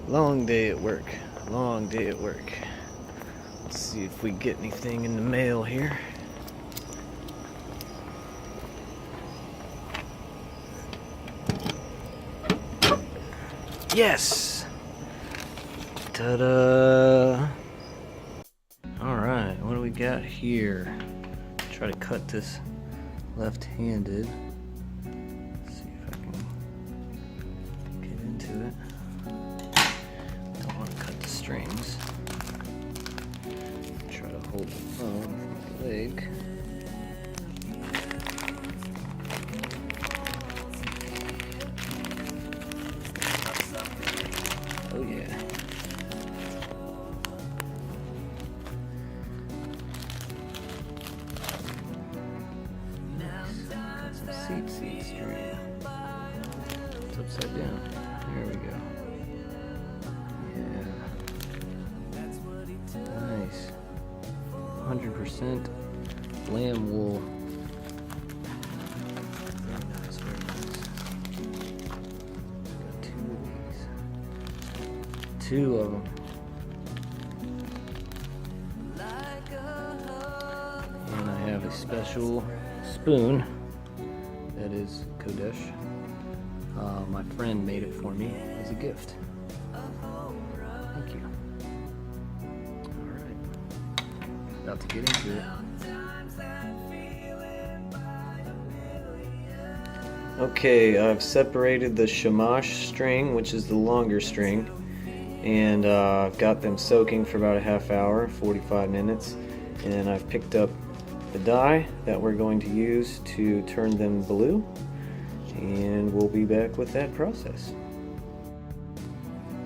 Long day at work. Long day at work. Let's see if we get anything in the mail here. Yes! Ta-da! Alright, what do we got here? Try to cut this left-handed. Let's see if I can get into it. Don't want to cut the strings. Try to hold the phone with my leg. Oh yeah. Got some tzit string. It's upside down. There we go. Yeah. Nice. 100% lamb wool. Very nice, very nice. Got two of these. Two of them. And I have a special spoon that is Kodesh. My friend made it for me as a gift. Thank you. Alright. About to get into it. Okay, I've separated the shamash string, which is the longer string, and got them soaking for about a half hour, 45 minutes, and I've picked up the dye that we're going to use to turn them blue, and we'll be back with that process.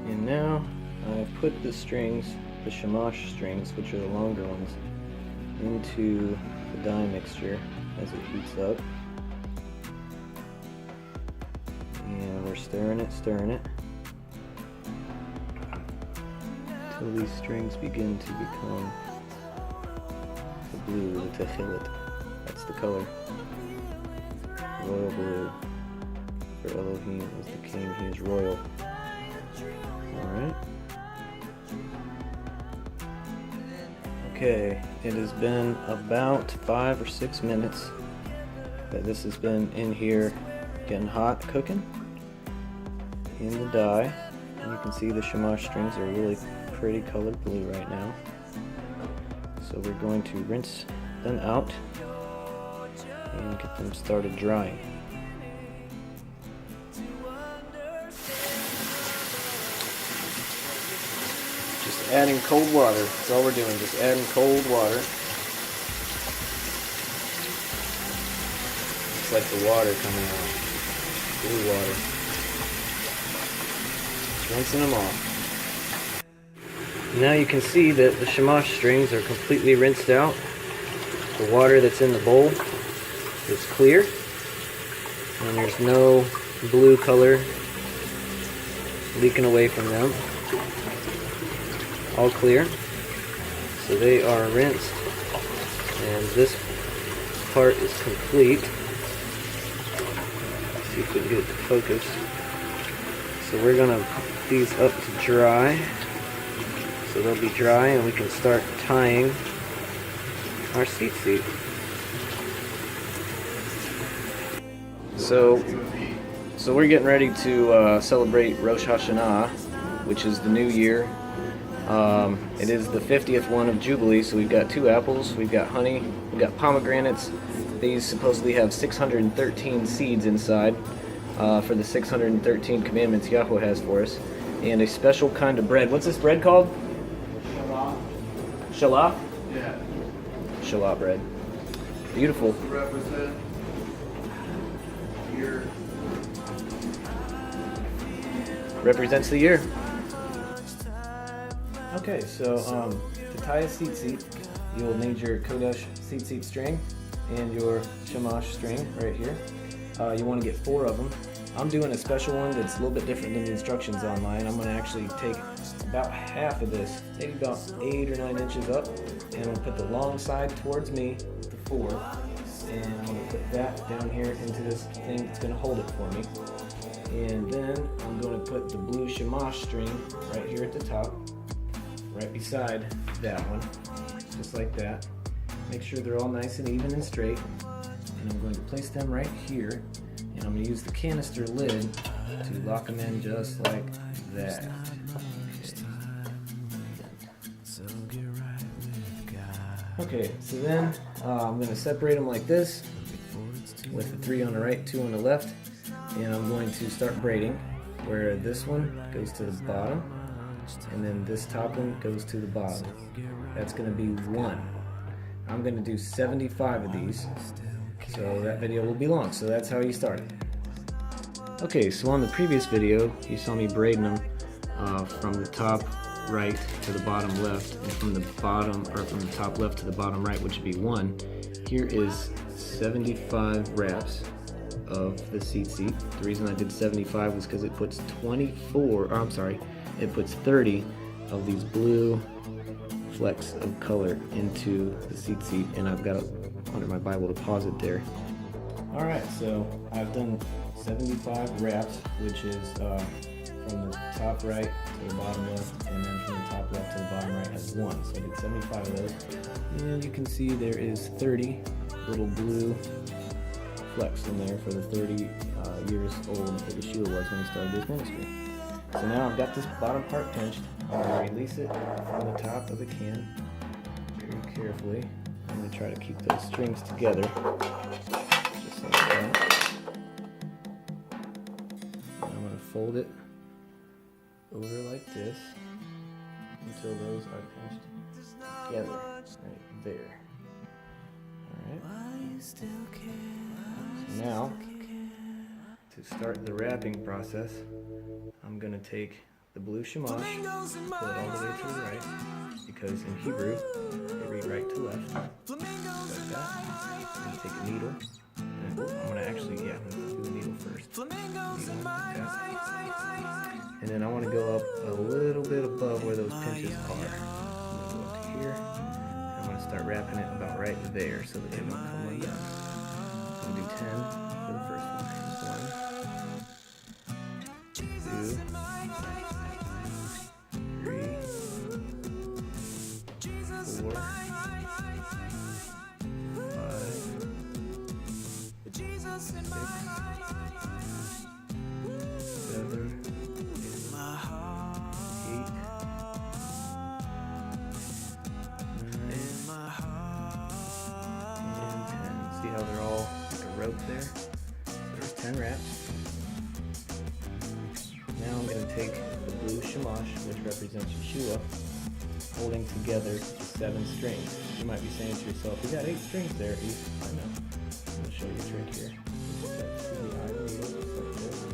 And now I've put the strings, the shamash strings, which are the longer ones, into the dye mixture as it heats up. And we're stirring it until these strings begin to become the blue, the techilit. That's the color. Royal blue. For Elohim is the king, he is royal. Alright. Okay, it has been about 5 or 6 minutes that this has been in here getting hot, cooking in the dye. And you can see the shamash strings are really pretty colored blue right now. So we're going to rinse them out and get them started drying. Just adding cold water. That's all we're doing, just adding cold water. It's like the water coming out. Blue water. Just rinsing them off. Now you can see that the shamash strings are completely rinsed out. The water that's in the bowl is clear, and there's no blue color leaking away from them. All clear. So they are rinsed, and this part is complete. Let's see if we can get it to focus. So we're gonna put these up to dry. So they'll be dry and we can start tying our tzit. So we're getting ready to celebrate Rosh Hashana, which is the new year. It is the 50th one of Jubilee, so we've got 2 apples, we've got honey, we've got pomegranates. These supposedly have 613 seeds inside for the 613 commandments Yahweh has for us. And a special kind of bread. What's this bread called? Shalah? Yeah. Shalah bread. Beautiful. Represent year. Represents the year. Okay, so to tie a tzit, you'll need your Kodesh tzit string and your shamash string right here. You want to get 4 of them. I'm doing a special one that's a little bit different than the instructions online. I'm going to actually take about half of this, maybe about 8 or 9 inches up, and I'm going to put the long side towards me, the 4, and I'm going to put that down here into this thing that's going to hold it for me. And then I'm going to put the blue shamash string right here at the top, right beside that one, just like that. Make sure they're all nice and even and straight. And I'm going to place them right here, and I'm going to use the canister lid to lock them in just like that. Okay, so then I'm going to separate them like this, with the 3 on the right, 2 on the left, and I'm going to start braiding, where this one goes to the bottom, and then this top one goes to the bottom. That's going to be 1. I'm going to do 75 of these, so that video will be long, so that's how you start it. Okay, so on the previous video, you saw me braiding them from the top right to the bottom left, and from the top left to the bottom right, which would be 1. Here is 75 wraps of the tzit. The reason I did 75 was because it puts 30 of these blue flecks of color into the tzit, and I've got it under my Bible deposit there. Alright, so I've done 75 wraps, which is from the top right to the bottom left, and then from the top left to the bottom right has 1. So I did 75 of those. And you can see there is 30 little blue flecks in there for the 30 years old that Yeshua was when he started his ministry. So now I've got this bottom part pinched. I'm going to release it from the top of the can very carefully. I'm going to try to keep those strings together, just like that. And I'm going to fold it over like this until those are pinched together, right there. Alright. So now, to start the wrapping process, I'm going to take the blue shamash, pull it all the way to the right, because in Hebrew, they read right to left, like that. I'm going to take a needle, and I'm going to actually, do the needle first. Needle like that. And then I want to go up a little bit above where those pinches are. I'm going to go up to here, and I'm going to start wrapping it about right there so that they don't come like that. I'm going to do 10 for the first one. 1, 2, 3, 4, 5, 6, 7, 8, 9, and 10. See how they're all like a rope there? So there's 10 wraps. Now I'm going to take the blue shamash, which represents Yeshua, holding together the 7 strings. You might be saying to yourself, we got 8 strings there, Ethan. I know. I'm going to show you a trick here. Just set to the eye needle, just like this.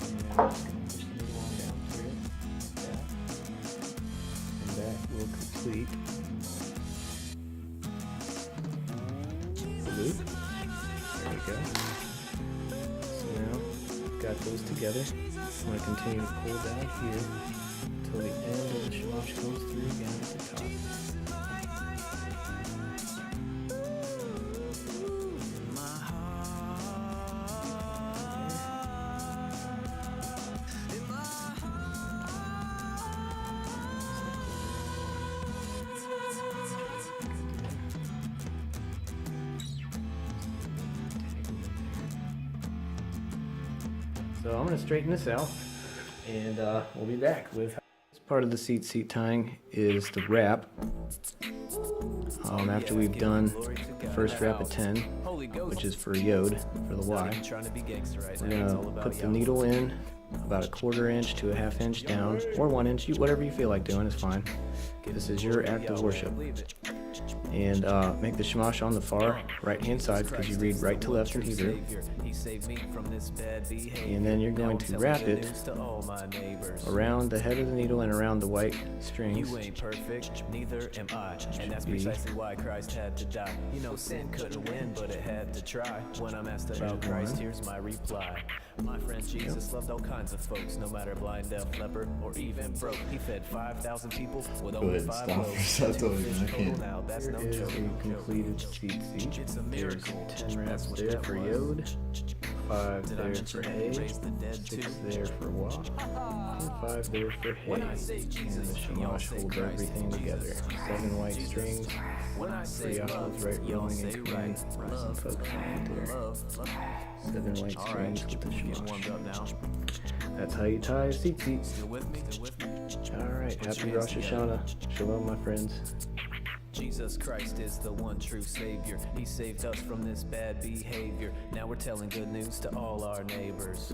And I'm just going to push the needle on down through it, like that. And that will complete the loop. There we go. Got those together. I'm going to continue to pull down here until the end of the shamash comes through again at the top. So I'm going to straighten this out, and we'll be back with this part of the tzit tying is the wrap. After we've done the first wrap of 10, which is for Yod, for the Y, we're going to put the needle in about a 1/4 inch to a 1/2 inch down, or 1 inch, whatever you feel like doing is fine. This is your act of worship. And make the shamash on the far right hand side, because you read right to left in Hebrew. And then you're going to wrap it around the head of the needle and around the white strings. You ain't perfect, neither am I, and that's precisely why Christ had to die. You know sin couldn't win, but it had to try. When I'm asked about Christ, here's my reply. My friend Jesus loved all kinds of folks, no matter blind, deaf, leper, or even broke. He fed 5,000 people with only 5 loaves. Now that's no joke. Completed tzit. It's a miracle. There's 10 wraps there for Yod. 5 there for hay, 6 there for walk, and 5 there for hay. And the shamash holds everything together. 7 white strings, 3 apples right rolling in command. Some folks on there. 7 white strings with the shamash. That's how you tie a tzit. Alright, happy Rosh Hashana. Shalom, my friends. Jesus Christ is the one true Savior. He saved us from this bad behavior. Now we're telling good news to all our neighbors.